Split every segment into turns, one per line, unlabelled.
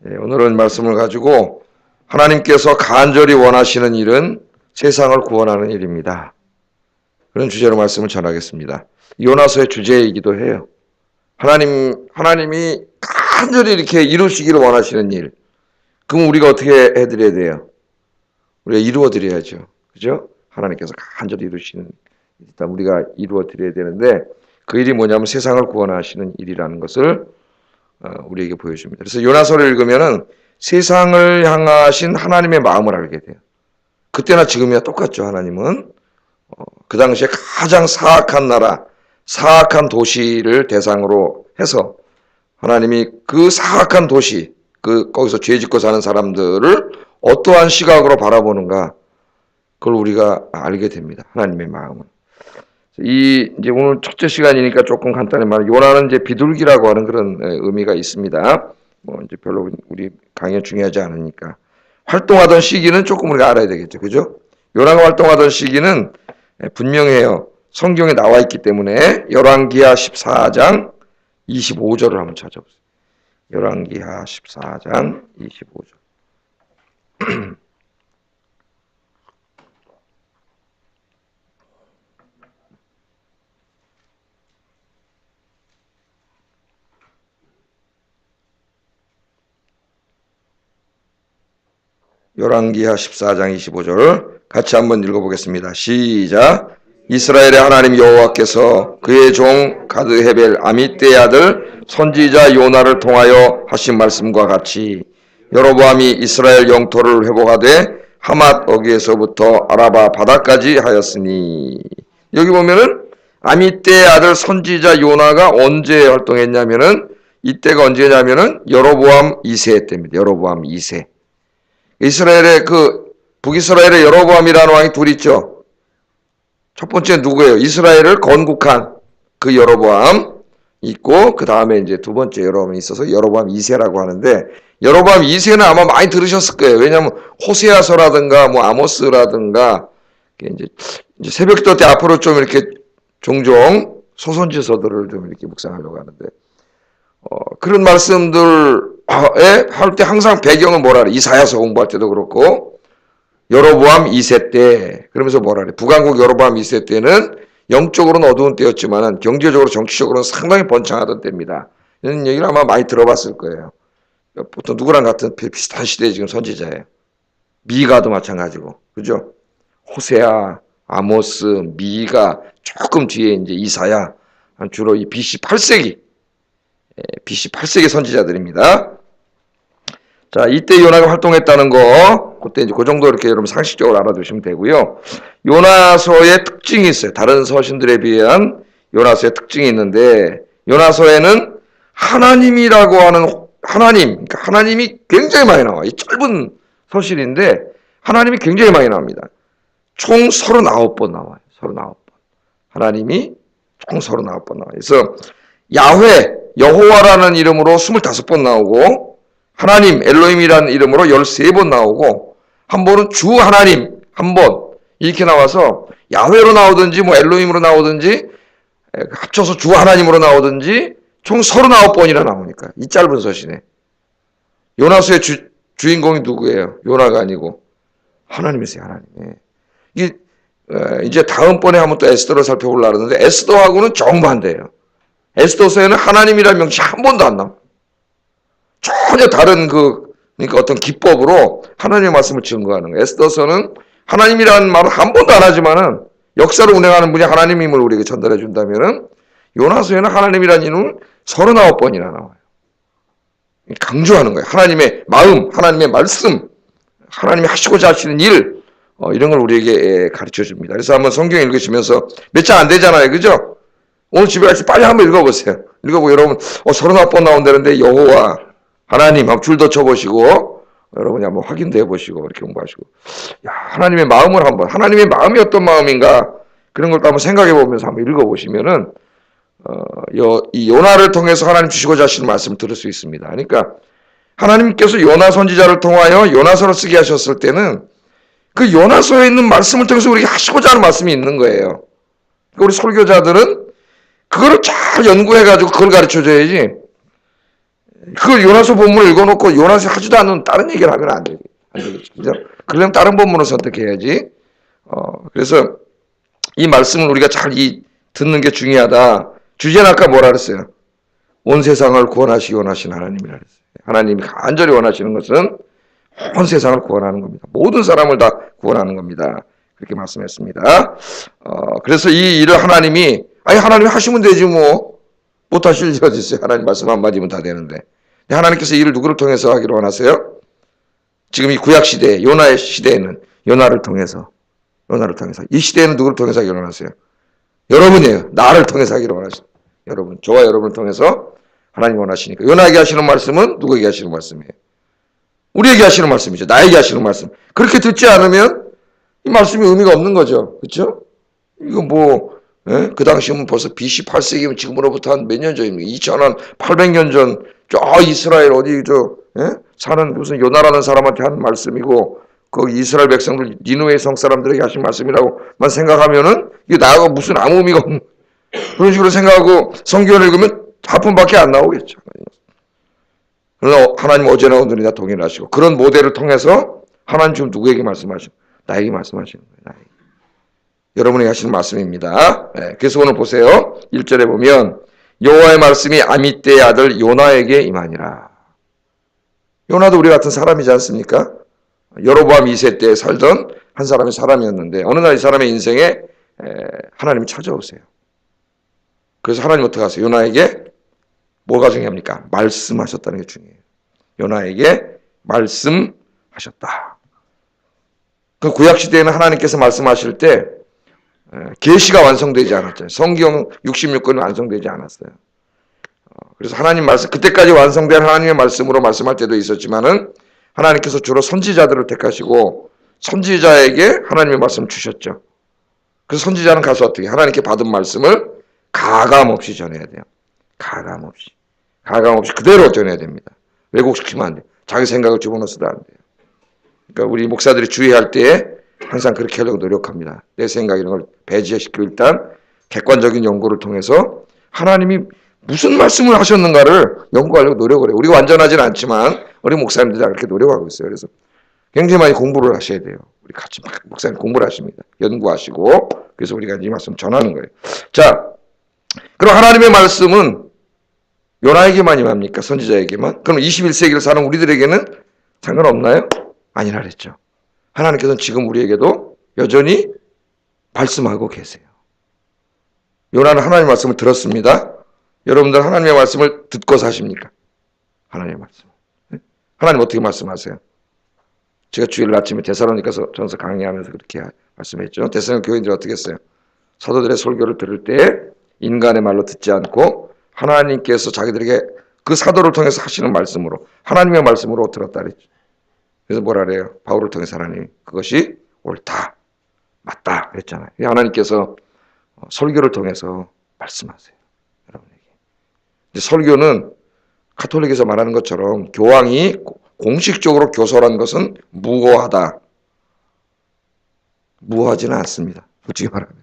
오늘은 말씀을 가지고 하나님께서 간절히 원하시는 일은 세상을 구원하는 일입니다. 그런 주제로 말씀을 전하겠습니다. 요나서의 주제이기도 해요. 하나님이 간절히 이렇게 이루시기를 원하시는 일. 그럼 우리가 어떻게 해드려야 돼요? 우리가 이루어드려야죠. 그죠? 하나님께서 간절히 이루시는 일단 우리가 이루어드려야 되는데 그 일이 뭐냐면 세상을 구원하시는 일이라는 것을 우리에게 보여줍니다. 그래서 요나서를 읽으면은 세상을 향하신 하나님의 마음을 알게 돼요. 그때나 지금이야 똑같죠. 하나님은 그 당시에 가장 사악한 나라, 사악한 도시를 대상으로 해서 하나님이 그 사악한 도시, 거기서 죄 짓고 사는 사람들을 어떠한 시각으로 바라보는가, 그걸 우리가 알게 됩니다. 하나님의 마음은. 이제 오늘 첫째 시간이니까 조금 간단히 말하면 요나는 이제 비둘기라고 하는 그런 의미가 있습니다. 이제 별로 우리 강의에 중요하지 않으니까. 활동하던 시기는 조금 우리가 알아야 되겠죠. 그죠? 요나가 활동하던 시기는 분명해요. 성경에 나와 있기 때문에 열왕기하 14장 25절을 한번 찾아보세요. 열왕기하 14장 25절. 열왕기하 14장 25절 같이 한번 읽어보겠습니다. 시작. 이스라엘의 하나님 여호와께서 그의 종 가드헤벨 아미떼의 아들 선지자 요나를 통하여 하신 말씀과 같이 여로보암이 이스라엘 영토를 회복하되 하맛 어귀에서부터 아라바 바다까지 하였으니, 여기 보면은 아미떼의 아들 선지자 요나가 언제 활동했냐면은 이때가 언제냐면은 여로보암 2세 때입니다. 여로보암 2세. 이스라엘의 북이스라엘의 여로보암이라는 왕이 둘 있죠. 첫 번째 누구예요? 이스라엘을 건국한 그 여로보암 있고, 그 다음에 이제 두 번째 여로보암이 있어서 여로보암 2세라고 하는데, 여로보암 2세는 아마 많이 들으셨을 거예요. 왜냐하면 호세아서라든가 아모스라든가 이제 새벽기도 때 앞으로 좀 이렇게 종종 소선지서들을 좀 이렇게 묵상하려고 하는데, 그런 말씀들에 할 때 항상 배경은 뭐라 그래? 이사야서 공부할 때도 그렇고 여로보암 2세 때 그러면서 뭐라 그래? 북왕국 여로보암 2세 때는 영적으로는 어두운 때였지만은 경제적으로 정치적으로는 상당히 번창하던 때입니다. 이런 얘기를 아마 많이 들어봤을 거예요. 보통 누구랑 같은 비슷한 시대에 지금 선지자예요. 미가도 마찬가지고, 그죠? 호세아, 아모스, 미가, 조금 뒤에 이제 이사야, 주로 이 BC 8세기 선지자들입니다. 자, 이때 요나가 활동했다는 거, 그때 이제 그 정도 이렇게 여러분 상식적으로 알아두시면 되고요. 요나서의 특징이 있어요. 다른 서신들에 비한 요나서의 특징이 있는데, 요나서에는 하나님이라고 하는 그러니까 하나님이 굉장히 많이 나와요. 이 짧은 서신인데 하나님이 굉장히 많이 나옵니다. 총 39번 나와요. 39번. 하나님이 총 39번 나와요. 그래서 야훼, 여호와라는 이름으로 25번 나오고, 하나님, 엘로힘이라는 이름으로 13번 나오고, 한 번은 주 하나님, 한 번, 이렇게 나와서 야훼로 나오든지 엘로힘으로 나오든지 합쳐서 주 하나님으로 나오든지 총 39번이나 나오니까, 이 짧은 서신에. 요나서의 주인공이 누구예요? 요나가 아니고 하나님이세요. 하나님. 이게 이제 다음번에 한번 또 에스더를 살펴보려고 하는데, 에스더하고는 정반대예요. 에스더서에는 하나님이라는 명칭이 한 번도 안 나와요. 전혀 다른 그러니까 어떤 기법으로 하나님의 말씀을 증거하는 거예요. 에스더서는 하나님이라는 말을 한 번도 안 하지만은 역사를 운행하는 분이 하나님임을 우리에게 전달해 준다면은, 요나서에는 하나님이라는 이름을 39번이나 나와요. 강조하는 거예요. 하나님의 마음, 하나님의 말씀, 하나님이 하시고자 하시는 일, 이런 걸 우리에게 가르쳐 줍니다. 그래서 한번 성경 읽으시면서 몇 장 안 되잖아요. 그죠? 오늘 집에 갈 때 빨리 한번 읽어보세요. 읽어보고 여러분 39번 나온다는데 여호와 하나님 한번 줄도 쳐보시고 여러분이 한번 확인도 해보시고 이렇게 공부하시고, 하나님의 마음을 한번, 하나님의 마음이 어떤 마음인가 그런 걸 또 한번 생각해 보면서 한번 읽어보시면은 이 요나를 통해서 하나님 주시고자 하시는 말씀을 들을 수 있습니다. 그러니까 하나님께서 요나 선지자를 통하여 요나서를 쓰게 하셨을 때는 그 요나서에 있는 말씀을 통해서 우리에게 하시고자 하는 말씀이 있는 거예요. 그러니까 우리 설교자들은 그거를 잘 연구해가지고 그걸 가르쳐줘야지, 그 요나서 본문을 읽어놓고 요나서 하지도 않는 다른 얘기를 하면 안 되겠죠. 그죠? 그러려면 다른 본문을 선택해야지. 그래서 이 말씀을 우리가 잘 듣는 게 중요하다. 주제는 아까 뭐라 그랬어요? 온 세상을 구원하시기 원하시는 하나님이라 그랬어요. 하나님이 간절히 원하시는 것은 온 세상을 구원하는 겁니다. 모든 사람을 다 구원하는 겁니다. 그렇게 말씀했습니다. 그래서 이 일을 하나님이 하시면 되지 뭐. 못하실 일 어디 있어요? 하나님 말씀 한마디면 다 되는데. 하나님께서 이 일을 누구를 통해서 하기로 원하세요? 지금 이 구약 시대, 요나의 시대에는 요나를 통해서. 이 시대에는 누구를 통해서 하기로 원하세요? 여러분이에요. 나를 통해서 하기로 원하세요. 여러분, 저와 여러분을 통해서 하나님 원하시니까. 요나에게 하시는 말씀은 누구에게 하시는 말씀이에요? 우리에게 하시는 말씀이죠. 나에게 하시는 말씀. 그렇게 듣지 않으면 이 말씀이 의미가 없는 거죠. 그렇죠? 이거 뭐 그 당시면 벌써 BC 8세기면 지금으로부터 한 몇 년 전입니까? 2800년 전 저 이스라엘 어디 사는 무슨 요나라는 사람한테 한 말씀이고 그 이스라엘 백성들 니느웨 성 사람들에게 하신 말씀이라고만 생각하면은 이게 나하고 무슨 아무 의미가 없는 그런 식으로 생각하고 성경을 읽으면 하품밖에 안 나오겠죠. 그러나 하나님 어제나 오늘이나 동일하시고 그런 모델을 통해서 하나님 지금 누구에게 말씀하시는 나에게 말씀하시는 거예요. 나에게. 여러분에게 하시는 말씀입니다. 그래서 오늘 보세요. 1절에 보면 여호와의 말씀이 아미떼의 아들 요나에게 임하니라. 요나도 우리 같은 사람이지 않습니까? 여로보암 2세 때 살던 한 사람의 사람이었는데 어느 날 이 사람의 인생에 하나님이 찾아오세요. 그래서 하나님 어떻게 하세요? 요나에게 뭐가 중요합니까? 말씀하셨다는 게 중요해요. 요나에게 말씀하셨다. 그 구약시대에는 하나님께서 말씀하실 때 계시가 완성되지 않았죠. 성경 66권이 완성되지 않았어요. 그래서 하나님 말씀, 그때까지 완성된 하나님의 말씀으로 말씀할 때도 있었지만은 하나님께서 주로 선지자들을 택하시고 선지자에게 하나님의 말씀을 주셨죠. 그래서 선지자는 가서 어떻게 하나님께 받은 말씀을 가감 없이 전해야 돼요. 가감 없이 그대로 전해야 됩니다. 왜곡시키면 안 돼요. 자기 생각을 집어넣어서도 안 돼요. 그러니까 우리 목사들이 주의할 때 항상 그렇게 하려고 노력합니다. 내 생각 이런 걸 배제시키고 일단 객관적인 연구를 통해서 하나님이 무슨 말씀을 하셨는가를 연구하려고 노력을 해요. 우리가 완전하지는 않지만 우리 목사님들이 그렇게 노력하고 있어요. 그래서 굉장히 많이 공부를 하셔야 돼요. 우리 같이 막 목사님 공부를 하십니다. 연구하시고 그래서 우리가 이 말씀 전하는 거예요. 자, 그럼 하나님의 말씀은 요나에게만 임합니까? 선지자에게만? 그럼 21세기를 사는 우리들에게는 상관없나요? 아니라 그랬죠. 하나님께서는 지금 우리에게도 여전히 말씀하고 계세요. 요나는 하나님의 말씀을 들었습니다. 여러분들 하나님의 말씀을 듣고 사십니까? 하나님의 말씀. 하나님 어떻게 말씀하세요? 제가 주일 아침에 데살로니가서 전서 강의하면서 그렇게 말씀했죠. 데살로니가 교인들이 어떻게 했어요? 사도들의 설교를 들을 때 인간의 말로 듣지 않고 하나님께서 자기들에게 그 사도를 통해서 하시는 말씀으로 하나님의 말씀으로 들었다 그랬죠. 그래서 뭐라 그래요? 바울을 통해서 하나님 그것이 옳다, 맞다 그랬잖아요. 하나님께서 설교를 통해서 말씀하세요. 여러분에게. 이제 설교는 가톨릭에서 말하는 것처럼 교황이 공식적으로 교설한 것은 무고하다. 무고하지는 않습니다. 솔직히 말하면.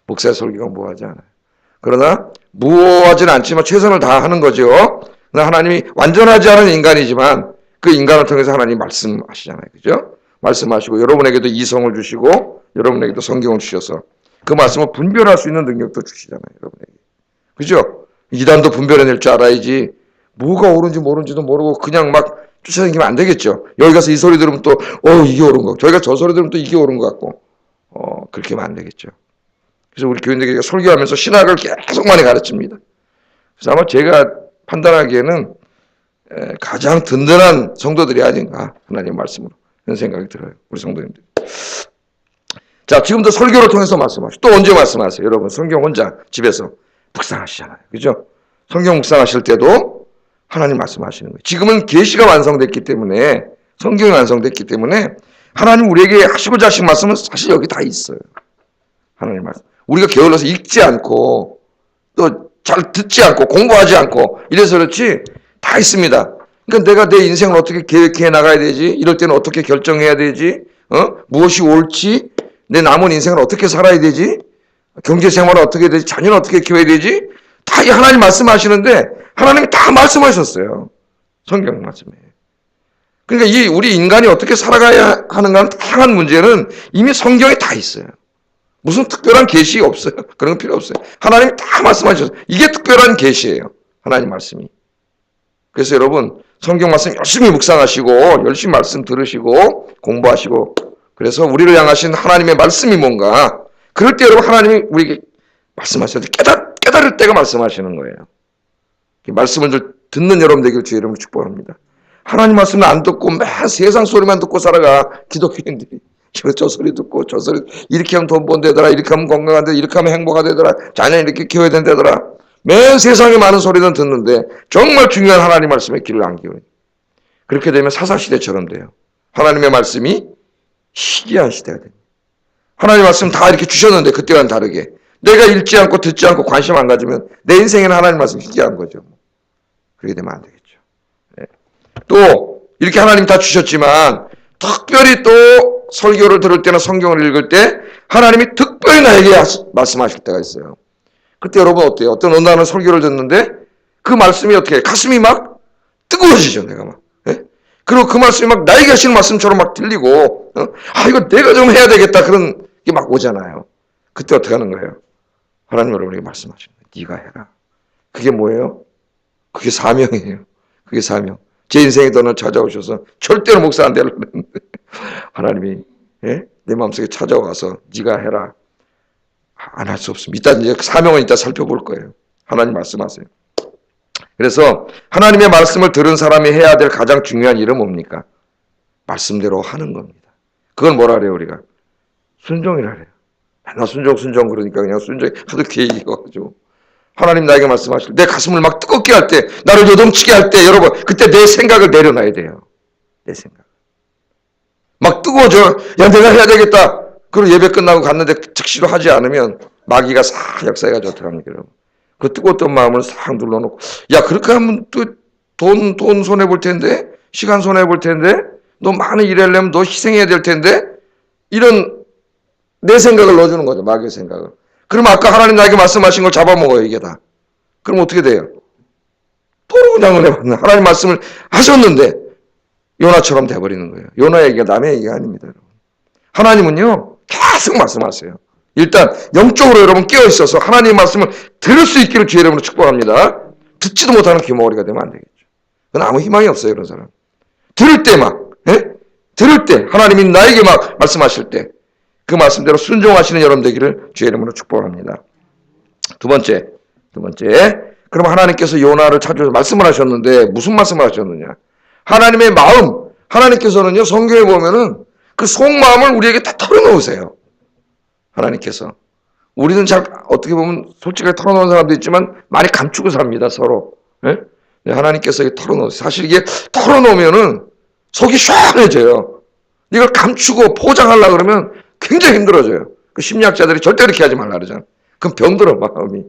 목사의 설교가 무고하지 않아요. 그러나 무고하지는 않지만 최선을 다하는 거죠. 하나님이 완전하지 않은 인간이지만 그 인간을 통해서 하나님이 말씀하시잖아요. 그죠? 말씀하시고 여러분에게도 이성을 주시고 여러분에게도 성경을 주셔서 그 말씀을 분별할 수 있는 능력도 주시잖아요. 여러분에게. 그죠? 이단도 분별해낼 줄 알아야지 뭐가 옳은지 모른지도 모르고 그냥 막 쫓아다니면 안 되겠죠. 여기 가서 이 소리 들으면 또 이게 옳은 거 저희가 저 소리 들으면 또 이게 옳은 것 같고 그렇게 하면 안 되겠죠. 그래서 우리 교인들에게 설교하면서 신학을 계속 많이 가르칩니다. 그래서 아마 제가 판단하기에는 가장 든든한 성도들이 아닌가 하나님의 말씀으로 그런 생각이 들어요. 우리 성도님들. 자, 지금도 설교를 통해서 말씀하시고 또 언제 말씀하세요? 여러분 성경 혼자 집에서 묵상하시잖아요. 그죠? 성경 묵상하실 때도 하나님 말씀하시는 거예요. 지금은 계시가 완성됐기 때문에 성경이 완성됐기 때문에 하나님 우리에게 하시고자 하신 말씀은 사실 여기 다 있어요. 하나님 말씀. 우리가 게을러서 읽지 않고 또 잘 듣지 않고 공부하지 않고 이래서 그렇지 다 있습니다. 그러니까 내가 내 인생을 어떻게 계획해 나가야 되지? 이럴 때는 어떻게 결정해야 되지? 무엇이 옳지? 내 남은 인생을 어떻게 살아야 되지? 경제 생활은 어떻게 해야 되지? 자녀는 어떻게 키워야 되지? 다 하나님 말씀하시는데 하나님이 다 말씀하셨어요. 성경 말씀이에요. 그러니까 우리 인간이 어떻게 살아가야 하는가는 다양한 문제는 이미 성경에 다 있어요. 무슨 특별한 계시 없어요. 그런 거 필요 없어요. 하나님이 다 말씀하셨어요. 이게 특별한 계시예요. 하나님 말씀이. 그래서 여러분 성경 말씀 열심히 묵상하시고 열심히 말씀 들으시고 공부하시고 그래서 우리를 향하신 하나님의 말씀이 뭔가 그럴 때 여러분 하나님이 우리에게 말씀하셔도 깨달을 때가 말씀하시는 거예요. 말씀을 듣는 여러분 되길 주의 이름으로 축복합니다. 하나님 말씀을 안 듣고 매일 세상 소리만 듣고 살아가 기독교인들이. 저 소리 듣고 저 소리 이렇게 하면 돈 번대더라 이렇게 하면 건강하되더라 이렇게 하면 행복하되더라 자녀 이렇게 키워야 된다더라 매일 세상에 많은 소리는 듣는데 정말 중요한 하나님 말씀에 귀를 안 기울여요. 그렇게 되면 사사시대처럼 돼요. 하나님의 말씀이 희귀한 시대가 됩니다. 하나님 말씀 다 이렇게 주셨는데 그때와는 다르게 내가 읽지 않고 듣지 않고 관심 안 가지면 내 인생에는 하나님 말씀 희귀한 거죠. 그렇게 되면 안 되겠죠. 네. 또 이렇게 하나님 다 주셨지만 특별히 또 설교를 들을 때나 성경을 읽을 때 하나님이 특별히 나에게 말씀하실 때가 있어요. 그때 여러분 어때요? 어떤 나는 설교를 듣는데 그 말씀이 어떻게 가슴이 막 뜨거워지죠. 내가 막. 예? 그리고 그 말씀이 막 나에게 하시는 말씀처럼 막 들리고 이거 내가 좀 해야 되겠다 그런 게 막 오잖아요. 그때 어떻게 하는 거예요? 하나님 여러분에게 말씀하시는 거예요. 네가 해라. 그게 뭐예요? 그게 사명이에요. 그게 사명. 제 인생에 너는 찾아오셔서 절대로 목사 안 되려고 했는데 하나님이 내 마음속에 찾아와서 네가 해라. 안 할 수 없습니다. 이제 사명은 이따 살펴볼 거예요. 하나님 말씀하세요. 그래서 하나님의 말씀을 들은 사람이 해야 될 가장 중요한 일은 뭡니까? 말씀대로 하는 겁니다. 그걸 뭐라 그래요 우리가? 순종이라 그래요. 나 순종 그러니까 그냥 순종이 하도 계획이가지고 하나님 나에게 말씀하실 때 내 가슴을 막 뜨겁게 할 때 나를 요동치게 할 때 여러분 그때 내 생각을 내려놔야 돼요. 내 생각. 막 뜨거워져. 야 내가 해야 되겠다. 그리고 예배 끝나고 갔는데 즉시로 하지 않으면 마귀가 싹 역사해가지고 어떻게 합니까 여러분. 그 뜨거웠던 마음을 싹 눌러놓고 야 그렇게 하면 또 돈 손해볼 텐데 시간 손해볼 텐데 너 많이 일하려면 너 희생해야 될 텐데 이런 내 생각을 넣어주는 거죠. 마귀의 생각을. 그러면 아까 하나님 나에게 말씀하신 걸 잡아먹어요 이게 다. 그럼 어떻게 돼요? 도로 그냥 은혜 받는 하나님 말씀을 하셨는데 요나처럼 돼버리는 거예요. 요나 얘기가 남의 얘기가 아닙니다. 여러분. 하나님은요 계속 말씀하세요. 일단 영적으로 여러분 깨어있어서 하나님의 말씀을 들을 수 있기를 주의 이름으로 축복합니다. 듣지도 못하는 귀머거리가 되면 안 되겠죠. 그건 아무 희망이 없어요. 이런 사람. 들을 때 막 들을 때 하나님이 나에게 막 말씀하실 때 그 말씀대로 순종하시는 여러분 되기를 주의 이름으로 축복합니다. 두 번째 그럼 하나님께서 요나를 찾아서 말씀을 하셨는데 무슨 말씀을 하셨느냐? 하나님의 마음 하나님께서는요 성경에 보면은 그 속마음을 우리에게 다 털어놓으세요. 하나님께서. 우리는 잘 어떻게 보면 솔직하게 털어놓은 사람도 있지만 많이 감추고 삽니다. 서로. 네? 하나님께서 이게 털어놓으세요. 사실 이게 털어놓으면은 속이 시원해져요. 이걸 감추고 포장하려고 그러면 굉장히 힘들어져요. 그 심리학자들이 절대 그렇게 하지 말라 그러잖아요. 그럼 병들어 마음이.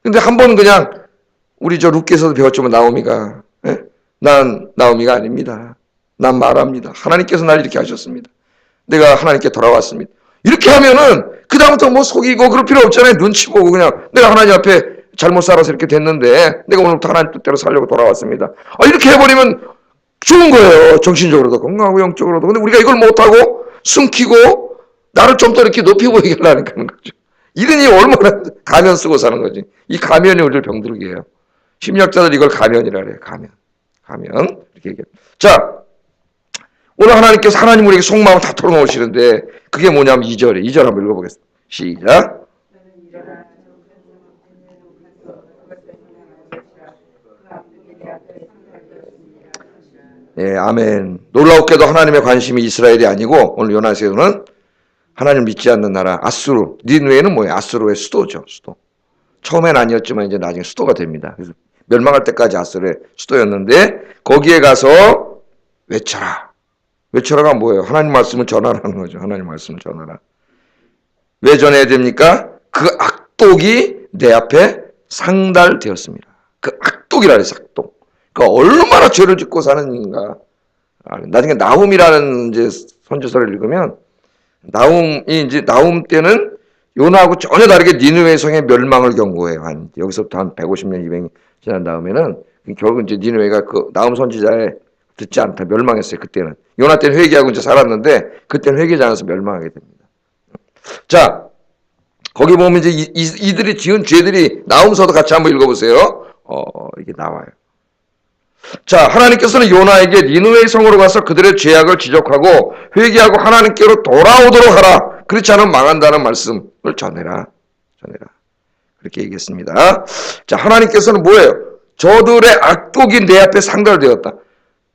근데 한 번은 그냥 우리 저 룻기에서도 배웠지만 나오미가 난 나오미가 아닙니다. 난 말합니다. 하나님께서 날 이렇게 하셨습니다. 내가 하나님께 돌아왔습니다. 이렇게 하면은 그다음부터 뭐 속이고 그럴 필요 없잖아요. 눈치 보고 그냥 내가 하나님 앞에 잘못 살아서 이렇게 됐는데 내가 오늘부터 하나님 뜻대로 살려고 돌아왔습니다. 이렇게 해버리면 좋은 거예요. 정신적으로도 건강하고 영적으로도. 근데 우리가 이걸 못하고 숨기고 나를 좀 더 이렇게 높이 보이게 하려는 거죠. 이러니 얼마나 가면 쓰고 사는 거지. 이 가면이 우리를 병들게 해요. 심리학자들 이걸 가면이라 그래요. 가면. 이렇게 얘기해요. 자, 오늘 하나님께서 하나님 우리에게 속마음을 다 털어놓으시는데 그게 뭐냐면 2절에 2절 한번 읽어보겠습니다. 시작. 네, 아멘. 놀라웠게도 하나님의 관심이 이스라엘이 아니고 오늘 요나서는 하나님 믿지 않는 나라 아수르. 니느웨는 뭐예요? 아수르의 수도죠. 수도. 처음엔 아니었지만 이제 나중에 수도가 됩니다. 그래서 멸망할 때까지 아수르의 수도였는데 거기에 가서 외쳐라. 외쳐라가 뭐예요? 하나님 말씀을 전하라는 거죠. 하나님 말씀을 전하라. 왜 전해야 됩니까? 그 악독이 내 앞에 상달되었습니다. 그 악독이라 그랬어요. 악독. 그러니까 얼마나 죄를 짓고 사는가. 나중에 나훔이라는 이제 선지서를 읽으면 나훔 때는 요나하고 전혀 다르게 니느웨 성의 멸망을 경고해요. 여기서부터 한 150년, 200년 지난 다음에는 결국 이제 니느웨가 그 나훔 선지자의 듣지 않다 멸망했어요. 그때는 요나 때는 회개하고 이제 살았는데 그때는 회개하지 않아서 멸망하게 됩니다. 자, 거기 보면 이제 이들이 지은 죄들이 나훔서도 같이 한번 읽어보세요. 이게 나와요. 자, 하나님께서는 요나에게 니느웨 성으로 가서 그들의 죄악을 지적하고 회개하고 하나님께로 돌아오도록 하라. 그렇지 않으면 망한다는 말씀을 전해라. 그렇게 얘기했습니다. 자, 하나님께서는 뭐예요? 저들의 악독이 내 앞에 상달되었다.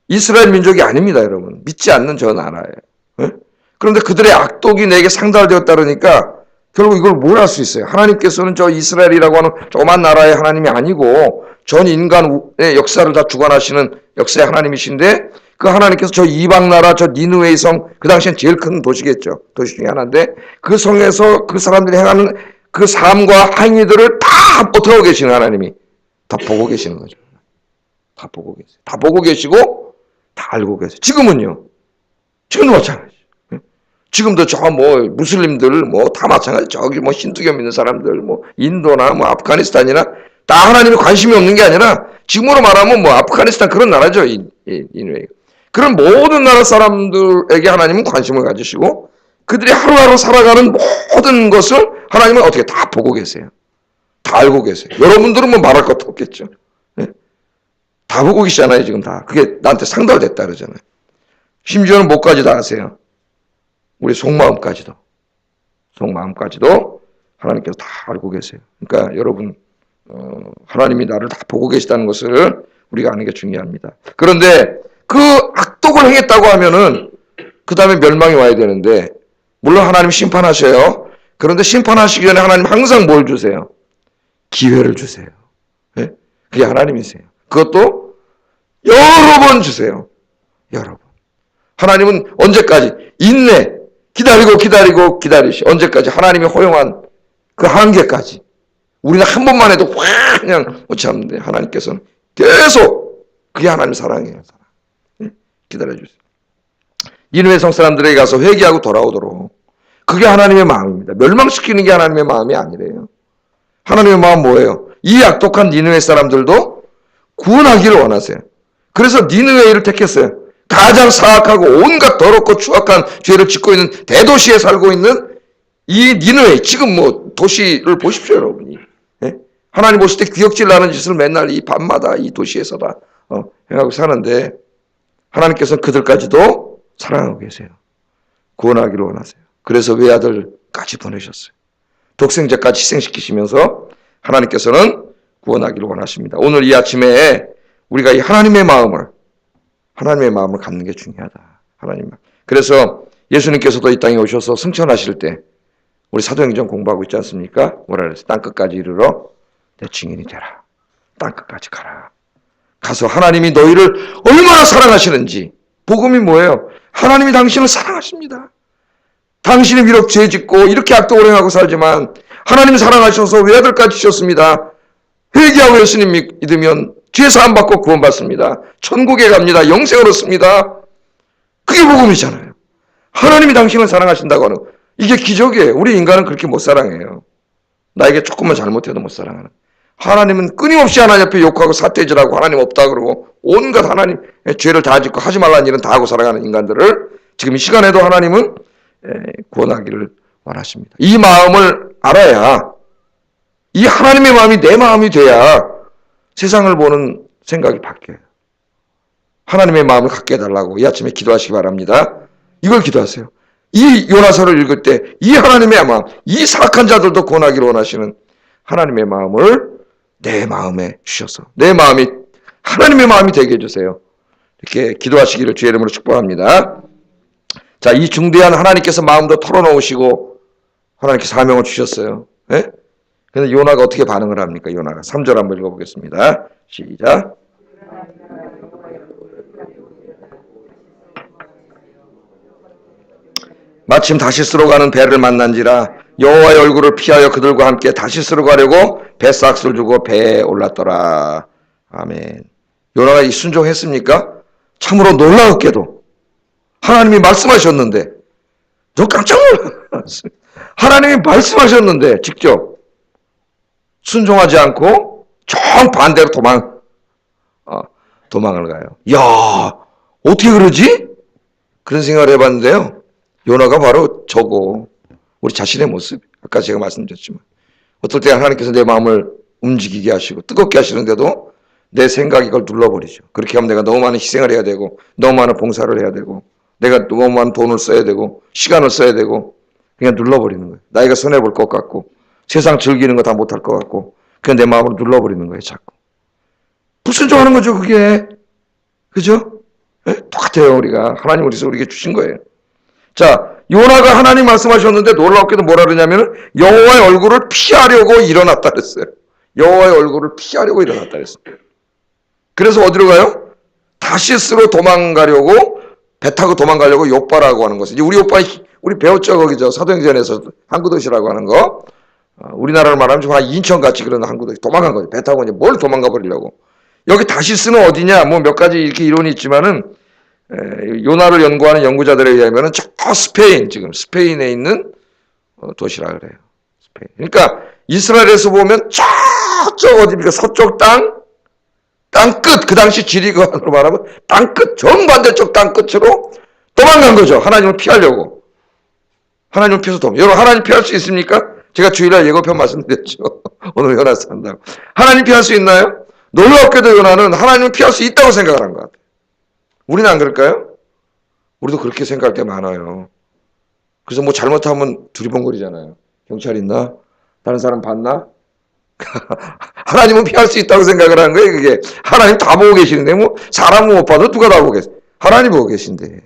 이스라엘 민족이 아닙니다, 여러분. 믿지 않는 저 나라예요. 네? 그런데 그들의 악독이 내게 상달되었다 그러니까 결국 이걸 뭘 할 수 있어요? 하나님께서는 저 이스라엘이라고 하는 조그만 나라의 하나님이 아니고 전 인간의 역사를 다 주관하시는 역사의 하나님이신데 그 하나님께서 저 이방 나라 저 니느웨의 성, 그 당시엔 제일 큰 도시겠죠. 도시 중에 하나인데 그 성에서 그 사람들이 행하는 그 삶과 행위들을 다 어떻게 하고 계시는 하나님이 다 보고 계시는 거죠. 다 보고 계세요. 다 보고 계시고 다 알고 계세요. 지금은요. 지금도 마찬가지죠. 지금도 저 무슬림들 다 마찬가지. 저기 힌두교 믿는 사람들 인도나 아프가니스탄이나 다 하나님이 관심이 없는 게 아니라 지금으로 말하면 아프가니스탄 그런 나라죠. 니느웨. 그런 모든 나라 사람들에게 하나님은 관심을 가지시고 그들이 하루하루 살아가는 모든 것을 하나님은 어떻게 다 보고 계세요. 다 알고 계세요. 여러분들은 말할 것도 없겠죠. 네? 다 보고 계시잖아요. 지금 다. 그게 나한테 상달됐다 그러잖아요. 심지어는 뭐까지 다 아세요. 우리 속마음까지도 하나님께서 다 알고 계세요. 그러니까 여러분 하나님이 나를 다 보고 계시다는 것을 우리가 아는 게 중요합니다. 그런데 그 악독을 행했다고 하면은 그 다음에 멸망이 와야 되는데 물론 하나님 심판하셔요. 그런데 심판하시기 전에 하나님 항상 뭘 주세요? 기회를 주세요. 네? 그게 하나님이세요. 그것도 여러 번 주세요. 여러 번. 하나님은 언제까지? 인내. 기다리시. 언제까지? 하나님이 허용한 그 한계까지. 우리는 한 번만 해도 확 그냥 못 참는데 하나님께서는 계속 그게 하나님 사랑이에요. 사랑. 네? 기다려주세요. 니느웨 성 사람들에게 가서 회개하고 돌아오도록. 그게 하나님의 마음입니다. 멸망시키는 게 하나님의 마음이 아니래요. 하나님의 마음 뭐예요? 이 악독한 니느웨 사람들도 구원하기를 원하세요. 그래서 니느웨를 택했어요. 가장 사악하고 온갖 더럽고 추악한 죄를 짓고 있는 대도시에 살고 있는 이 니느웨, 지금 도시를 보십시오, 여러분이. 예? 하나님 보실 때 귀역질 나는 짓을 맨날 이 밤마다 이 도시에서 다 행하고 사는데 하나님께서는 그들까지도 사랑하고 계세요. 구원하기를 원하세요. 그래서 외아들까지 보내셨어요. 독생자까지 희생시키시면서 하나님께서는 구원하기를 원하십니다. 오늘 이 아침에 우리가 이 하나님의 마음을 갖는 게 중요하다. 하나님. 그래서 예수님께서도 이 땅에 오셔서 승천하실 때 우리 사도행전 공부하고 있지 않습니까? 뭐라 그랬어요? 땅끝까지 이르러 내 증인이 되라. 땅끝까지 가라. 가서 하나님이 너희를 얼마나 사랑하시는지. 복음이 뭐예요? 하나님이 당신을 사랑하십니다. 당신이 비록 죄 짓고 이렇게 악독을 행하고 살지만 하나님 사랑하셔서 외아들까지 주셨습니다. 회개하고 예수님 믿으면 죄 사함 받고 구원받습니다. 천국에 갑니다. 영생을 얻습니다. 그게 복음이잖아요. 하나님이 당신을 사랑하신다고 하는 이게 기적이에요. 우리 인간은 그렇게 못 사랑해요. 나에게 조금만 잘못해도 못 사랑하는. 하나님은 끊임없이 하나님 옆에 욕하고 삿대질하고 하나님 없다 그러고 온갖 하나님의 죄를 다 짓고 하지 말라는 일은 다 하고 살아가는 인간들을 지금 이 시간에도 하나님은 구원하기를 원하십니다. 이 마음을 알아야 이 하나님의 마음이 내 마음이 돼야 세상을 보는 생각이 바뀌어요. 하나님의 마음을 갖게 해달라고 이 아침에 기도하시기 바랍니다. 이걸 기도하세요. 이 요나서를 읽을 때 이 하나님의 마음, 이 사악한 자들도 구원하기를 원하시는 하나님의 마음을 내 마음에 주셔서 내 마음이 하나님의 마음이 되게 해주세요. 이렇게 기도하시기를 주의 이름으로 축복합니다. 자, 이 중대한 하나님께서 마음도 털어놓으시고 하나님께 사명을 주셨어요. 네? 그런데 요나가 어떻게 반응을 합니까? 요나가 3절 한번 읽어보겠습니다. 시작. 마침 다시스로 가는 배를 만난지라 여호와의 얼굴을 피하여 그들과 함께 다시스로 가려고 뱃삭스를 주고 배에 올랐더라. 아멘. 요나가 이 순종했습니까? 참으로 놀라웠게도 하나님이 말씀하셨는데 저 깜짝 놀랐어요. 하나님이 말씀하셨는데 직접 순종하지 않고 정반대로 도망. 도망을 가요. 야, 어떻게 그러지? 그런 생각을 해봤는데요. 요나가 바로 저거, 우리 자신의 모습. 아까 제가 말씀드렸지만 어떨 때 하나님께서 내 마음을 움직이게 하시고 뜨겁게 하시는데도 내 생각이 이걸 눌러버리죠. 그렇게 하면 내가 너무 많은 희생을 해야 되고 너무 많은 봉사를 해야 되고 내가 너무 많은 돈을 써야 되고 시간을 써야 되고 그냥 눌러버리는 거예요. 나이가 손해볼 것 같고 세상 즐기는 거 다 못할 것 같고 그냥 내 마음으로 눌러버리는 거예요. 자꾸. 불순종하는 거죠. 그게. 그죠? 네? 똑같아요. 우리가. 하나님 우리에게 주신 거예요. 자, 요나가 하나님 말씀하셨는데 놀랍게도 뭐라 그러냐면 여호와의 얼굴을 피하려고 일어났다 그랬어요. 여호와의 얼굴을 피하려고 일어났다 그랬어요. 그래서 어디로 가요? 다시스로 도망가려고 배 타고 도망가려고 욥바라고 하는 것을. 우리 욥바 우리 배웠죠. 거기죠. 사도행전에서 항구도시라고 하는 거. 우리나라로 말하면 좀 한 인천같이 그런 항구도시 도망간 거죠. 배 타고 이제 뭘 도망가 버리려고. 여기 다시스는 어디냐? 뭐 몇 가지 이렇게 이론이 있지만은 요나를 연구하는 연구자들에 의하면은 저 스페인 지금 스페인에 있는 도시라 그래요. 스페인. 그러니까 이스라엘에서 보면 저쪽 어디입니까? 서쪽 땅 끝. 그 당시 지리관으로 말하면 땅 끝. 정반대쪽 땅 끝으로 도망간 거죠. 하나님을 피하려고. 하나님을 피해서 도망. 여러분 하나님 피할 수 있습니까? 제가 주일날 예고편 말씀드렸죠. 오늘 요나서 한다고. 하나님 피할 수 있나요? 놀랍게도 요나는 하나님을 피할 수 있다고 생각을 한 것 같아요. 우리는 안 그럴까요? 우리도 그렇게 생각할 때 많아요. 그래서 뭐 잘못하면 두리번거리잖아요. 경찰 있나? 다른 사람 봤나? 하나님은 피할 수 있다고 생각을 하는 거예요. 그게 하나님 다 보고 계시는데 뭐 사람은 못 봐도 누가 다 보고 계세요. 하나님 보고 계신데.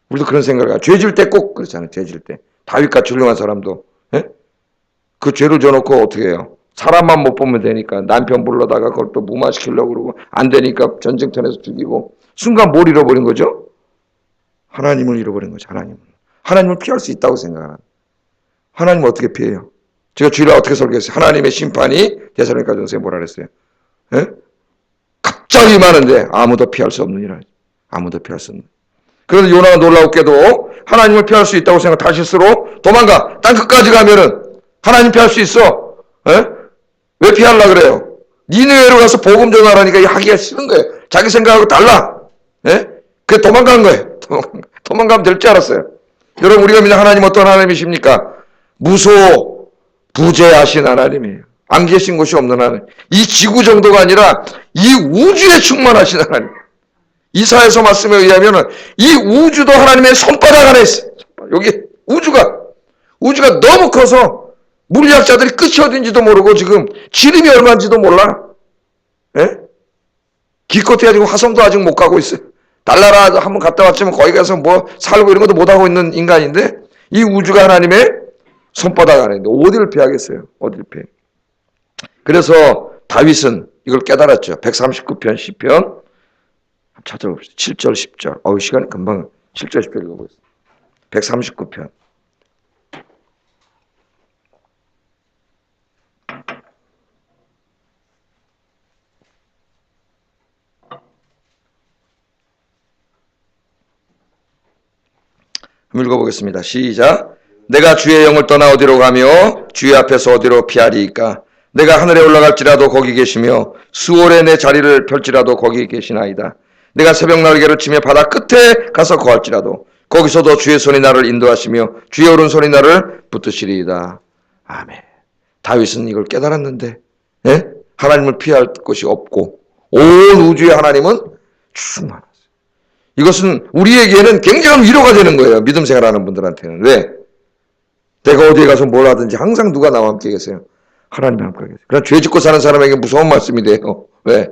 우리도 그런 생각을 해요. 죄질 때 꼭 그렇잖아요. 죄질 때. 다윗같이 훌륭한 사람도 그 죄를 져놓고 어떻게 해요? 사람만 못 보면 되니까 남편 불러다가 그걸 또 무마시키려고 그러고 안 되니까 전쟁터에서 죽이고 순간 뭘 잃어버린 거죠? 하나님을 잃어버린 거죠. 하나님을 피할 수 있다고 생각하는. 하나님을 어떻게 피해요? 제가 주일에 어떻게 설교했어요? 하나님의 심판이 데살로니가전서에 뭐라 그랬어요? 예? 갑자기 많은데 아무도 피할 수 없느니라. 아무도 피할 수 없는. 그런데 요나가 놀라웠게도 하나님을 피할 수 있다고 생각 다시스로 도망가. 땅 끝까지 가면은 하나님 피할 수 있어. 예? 왜 피하려고 그래요? 니느웨로 가서 복음 전하라니까 하기가 싫은 거예요. 자기 생각하고 달라. 예? 그래 도망간 거예요. 도망가면 될 줄 알았어요. 여러분 우리가 믿는 하나님 어떤 하나님이십니까? 무소 부재하신 하나님이에요. 안 계신 곳이 없는 하나님. 이 지구 정도가 아니라 이 우주에 충만하신 하나님. 이사야서 말씀에 의하면 이 우주도 하나님의 손바닥 안에 있어요. 여기 우주가 너무 커서 물리학자들이 끝이 어딘지도 모르고 지금 지름이 얼마인지도 몰라. 예? 기껏 해가지고 화성도 아직 못 가고 있어요. 달나라 한번 갔다 왔지만 거기 가서 뭐 살고 이런 것도 못하고 있는 인간인데 이 우주가 하나님의 손바닥 안에 있는데 어디를 피하겠어요? 어디를 피해? 그래서 다윗은 이걸 깨달았죠. 139편 시편 찾아봅시다. 7절 10절. 시간이 금방 7절 10절 읽어보겠습니다. 139편. 한번 읽어보겠습니다. 시작. 내가 주의 영을 떠나 어디로 가며 주의 앞에서 어디로 피하리이까. 내가 하늘에 올라갈지라도 거기 계시며 수월에 내 자리를 펼지라도 거기 계시나이다. 내가 새벽 날개를 치며 바다 끝에 가서 거할지라도 거기서도 주의 손이 나를 인도하시며 주의 오른손이 나를 붙드시리이다. 아멘. 다윗은 이걸 깨달았는데 하나님을 피할 곳이 없고 온 우주의 하나님은 충만하세요. 이것은 우리에게는 굉장한 위로가 되는 거예요. 믿음 생활하는 분들한테는. 왜? 내가 어디에 가서 뭘 하든지 항상 누가 나와 함께 계세요. 하나님이 함께 계세요. 그러나 죄 짓고 사는 사람에게 무서운 말씀이 돼요. 왜?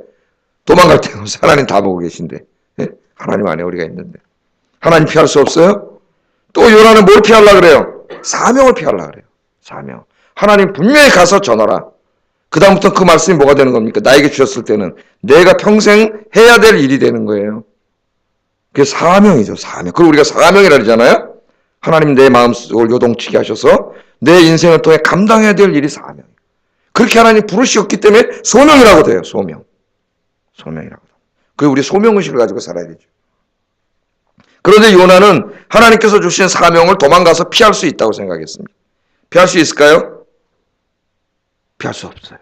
도망갈 때 하나님 다 보고 계신데. 하나님 안에 우리가 있는데. 하나님 피할 수 없어요? 또 요나는 뭘 피하려고 그래요? 사명을 피하려고 그래요. 사명. 하나님 분명히 가서 전하라. 그 다음부터 그 말씀이 뭐가 되는 겁니까? 나에게 주셨을 때는 내가 평생 해야 될 일이 되는 거예요. 그게 사명이죠. 사명. 그걸 우리가 사명이라 그러잖아요. 하나님 내 마음속을 요동치게 하셔서 내 인생을 통해 감당해야 될 일이 사명. 그렇게 하나님 부르셨기 때문에 소명이라고 돼요. 소명이라고. 그 우리 소명의식을 가지고 살아야 되죠. 그런데 요나는 하나님께서 주신 사명을 도망가서 피할 수 있다고 생각했습니다. 피할 수 있을까요? 피할 수 없어요.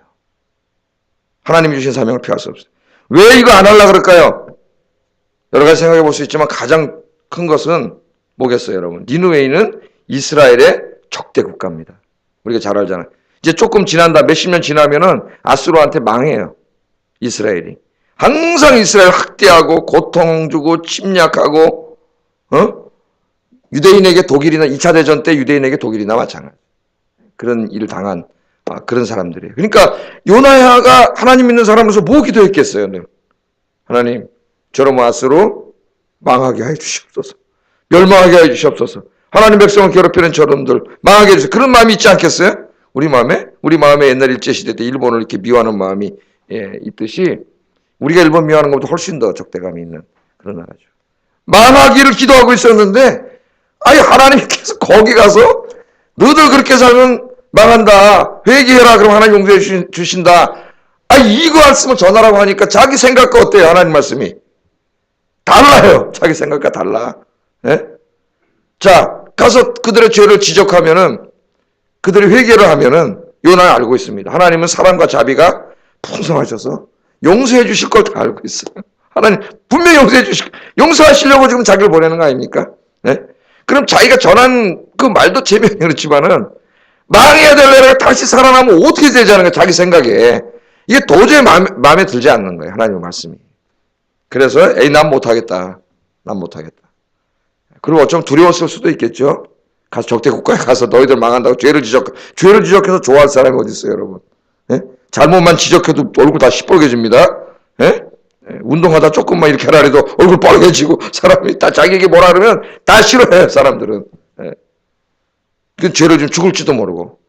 하나님이 주신 사명을 피할 수 없어요. 왜 이거 안 하려고 그럴까요? 여러 가지 생각해 볼 수 있지만 가장 큰 것은 뭐겠어요, 여러분? 니느웨이는 이스라엘의 적대 국가입니다. 우리가 잘 알잖아요. 이제 조금 지난다, 몇십 년 지나면은 아수르한테 망해요. 이스라엘이. 항상 이스라엘 학대하고 고통 주고 침략하고 유대인에게 독일이나 2차 대전 때 유대인에게 독일이나 마찬가지. 그런 일을 당한 그런 사람들이에요. 그러니까 요나야가 하나님 믿는 사람으로서 뭐 기도했겠어요? 하나님, 저런 아수르 망하게 해 주시옵소서. 멸망하게 해 주시옵소서. 하나님 백성을 괴롭히는 저놈들 망하게 해 주세요. 그런 마음이 있지 않겠어요? 우리 마음에 옛날 일제시대 때 일본을 이렇게 미워하는 마음이 있듯이 우리가 일본 미워하는 것보다 훨씬 더 적대감이 있는 그런 나라죠. 망하기를 기도하고 있었는데 하나님께서 거기 가서 너들 그렇게 살면 망한다. 회개해라. 그럼 하나님 용서해 주신다. 이거 말씀을 전하라고 하니까 자기 생각과 어때요? 하나님 말씀이. 달라요. 자기 생각과 달라. 네? 자, 가서 그들의 죄를 지적하면은 그들이 회개를 하면은 요나는 알고 있습니다. 하나님은 사랑과 자비가 풍성하셔서 용서해 주실 걸 다 알고 있어요. 하나님 분명히 용서하시려고 지금 자기를 보내는 거 아닙니까? 네? 그럼 자기가 전한 그 말도 재미없는 그렇지만은 망해야 될 애가 다시 살아나면 어떻게 되자는 거예요. 자기 생각에. 이게 도저히 마음에 들지 않는 거예요. 하나님의 말씀이. 그래서 난 못하겠다. 난 못하겠다. 그리고 어쩌면 두려웠을 수도 있겠죠. 가서 적대 국가에 가서 너희들 망한다고 죄를 지적해서 좋아할 사람이 어디 있어요, 여러분? 예? 잘못만 지적해도 얼굴 다 시뻘개집니다. 예? 운동하다 조금만 이렇게 하라 해도 얼굴 빨개지고 사람이 다 자기에게 뭐라 그러면 다 싫어해요, 사람들은. 예. 그 죄를 좀 죽을지도 모르고.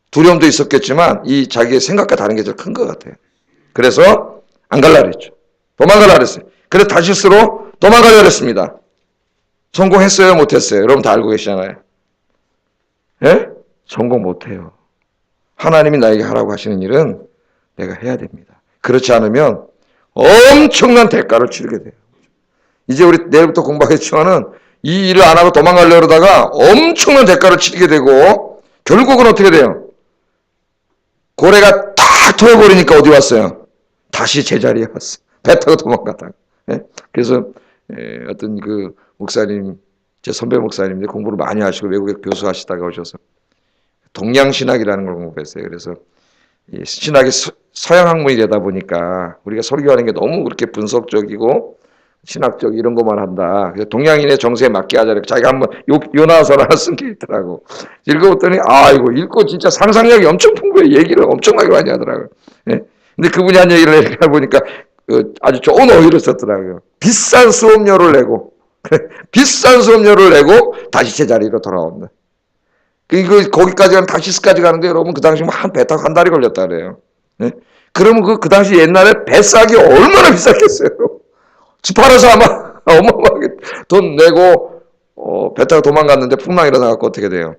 두려움도 있었겠지만 이 자기의 생각과 다른 게 제일 큰 것 같아요. 그래서 안 갈라 그랬죠. 도망가려 그랬어요. 그래서 다시스로 도망가려 그랬습니다. 성공했어요? 못했어요? 여러분 다 알고 계시잖아요. 예? 성공 못해요. 하나님이 나에게 하라고 하시는 일은 내가 해야 됩니다. 그렇지 않으면 엄청난 대가를 치르게 돼요. 이제 우리 내일부터 공부하겠지만은 이 일을 안 하고 도망가려고 그러다가 엄청난 대가를 치르게 되고 결국은 어떻게 돼요? 고래가 딱 토해버리니까 어디 왔어요? 다시 제자리에 왔어요. 배 타고 도망가다가. 예? 그래서 어떤 그 목사님, 제 선배 목사님인데 공부를 많이 하시고 외국에 교수하시다가 오셔서 동양신학이라는 걸 공부했어요. 그래서 이 신학이 서양 학문이 다 보니까 우리가 설교하는 게 너무 그렇게 분석적이고 신학적 이런 것만 한다. 그래서 동양인의 정세에 맞게 하자. 자기가 한번 요나서를 하나 쓴 게 있더라고. 읽어봤더니 이거 읽고 진짜 상상력이 엄청 풍부해. 얘기를 엄청나게 많이 하더라고요. 예? 근데 그분이 한 얘기를 이렇게 보니까 아주 좋은 어휘를 썼더라고요. 비싼 수업료를 내고 다시 제자리로 돌아온다. 거기까지 가는 다시스까지 가는데 여러분 그 당시 한 배 타고 한 달이 걸렸다 그래요. 네? 그러면 그 당시 옛날에 배 싸기 얼마나 비쌌겠어요. 집 팔아서 아마 어마어마하게 돈 내고 배 타고 도망갔는데 풍랑 일어나갖고 어떻게 돼요?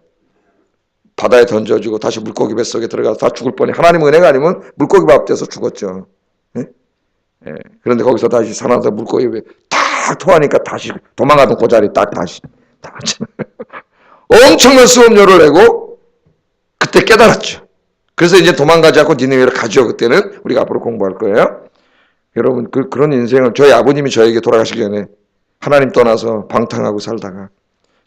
바다에 던져주고 다시 물고기 뱃속에 들어가서 다 죽을 뻔히 하나님 은혜가 아니면 물고기 밥 돼서 죽었죠. 네? 네. 그런데 거기서 다시 살아나서 물고기 딱 토하니까 다시 도망가던 그 자리 딱 다시 엄청난 수업료를 내고 그때 깨달았죠. 그래서 이제 도망가지 않고 니느웨를 가죠. 그때는 우리가 앞으로 공부할 거예요. 여러분 그런 인생을 저희 아버님이 저에게 돌아가시기 전에 하나님 떠나서 방탕하고 살다가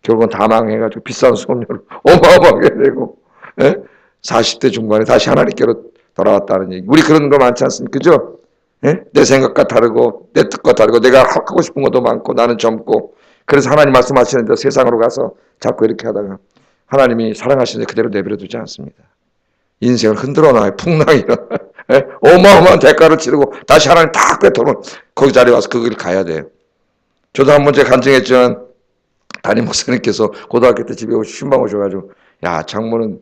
결국은 다 망해가지고 비싼 수업료를 어마어마하게 내고 40대 중반에 다시 하나님께로 돌아왔다는 얘기. 우리 그런 거 많지 않습니까? 그죠? 내 생각과 다르고 내 뜻과 다르고 내가 하고 싶은 것도 많고 나는 젊고 그래서 하나님 말씀하시는데 세상으로 가서 자꾸 이렇게 하다가 하나님이 사랑하시는데 그대로 내버려 두지 않습니다. 인생을 흔들어 놔요. 풍랑이 일어나요. 어마어마한 대가를 치르고 다시 하나님 딱 뱉어놓은 거기 자리에 와서 그 길을 가야 돼요. 저도 한 번 제가 간증했지만 담임 목사님께서 고등학교 때 집에 신방 오셔가지고 야 장모는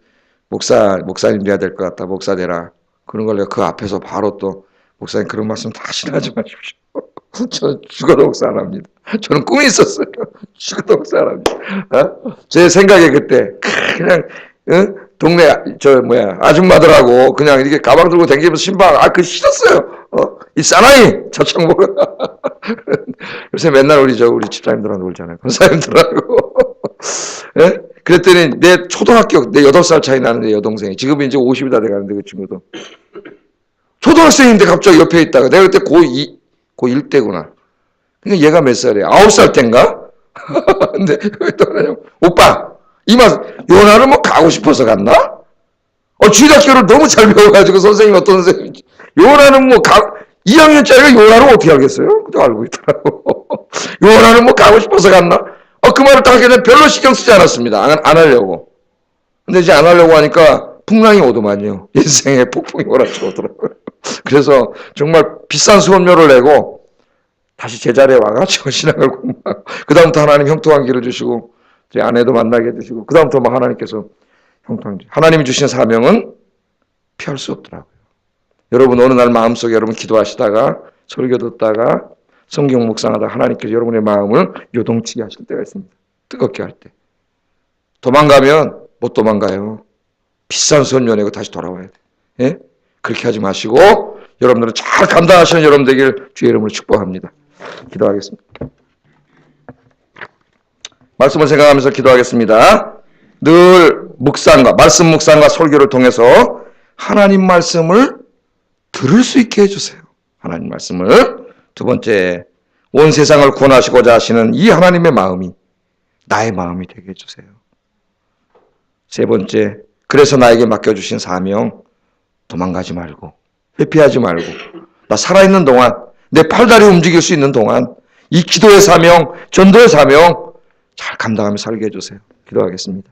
목사님 돼야 될 것 같다. 목사 되라. 그런 걸 내가 그 앞에서 바로 또 목사님 그런 말씀 다시는 하지 마십시오. 저는 죽어도 목사 안 합니다. 저는 꿈이 있었어요. 죽어도 목사 안 합니다. 제 생각에 그때 그냥 동네 아줌마들하고 그냥 이렇게 가방 들고 다니면서 신방 그 싫었어요. 이 사나이 저창 보고 요새 맨날 우리 집사님들하고 놀잖아요. 권사님들하고 그랬더니 내 초등학교 내 8살 차이 나는데 여동생이 지금 이제 50이 다 돼가는데 그 친구도 초등학생인데 갑자기 옆에 있다가 내가 그때 고1 때구나. 그러니까 얘가 몇 살이야? 9살 땐가? 근데 왜 떠나냐고. 오빠, 요나는 뭐 가고 싶어서 갔나? 주일학교를 너무 잘 배워가지고 선생님 어떤 선생님 요나는 뭐 2학년짜리가 요나를 어떻게 알겠어요? 그도 알고 있더라고. 요나는 뭐 가고 싶어서 갔나? 그 말을 딱 하기에는 별로 신경 쓰지 않았습니다. 안 하려고. 근데 이제 안 하려고 하니까 풍랑이 오더만요. 인생에 폭풍이 몰아쳐 오더라고요. 그래서 정말 비싼 수업료를 내고 다시 제자리에 와가지고 신앙을 공부하고 그 다음부터 하나님 형통한 길을 주시고 제 아내도 만나게 해주시고 그 다음부터 막 하나님께서 형통한 길. 하나님이 주신 사명은 피할 수 없더라고요. 여러분 어느 날 마음속에 여러분 기도하시다가 설교 듣다가 성경 묵상하다가 하나님께서 여러분의 마음을 요동치게 하실 때가 있습니다. 뜨겁게 할 때. 도망가면 못 도망가요. 비싼 수업료 내고 다시 돌아와야 돼. 예? 그렇게 하지 마시고 여러분들은 잘 감당하시는 여러분 되길 주의 이름으로 축복합니다. 기도하겠습니다. 말씀을 생각하면서 기도하겠습니다. 늘 말씀 묵상과 설교를 통해서 하나님 말씀을 들을 수 있게 해주세요. 하나님 말씀을. 두 번째, 온 세상을 구원하시고자 하시는 이 하나님의 마음이 나의 마음이 되게 해주세요. 세 번째, 그래서 나에게 맡겨주신 사명, 도망가지 말고 회피하지 말고 나 살아있는 동안 내 팔다리 움직일 수 있는 동안 이 기도의 사명, 전도의 사명 잘 감당하며 살게 해주세요. 기도하겠습니다.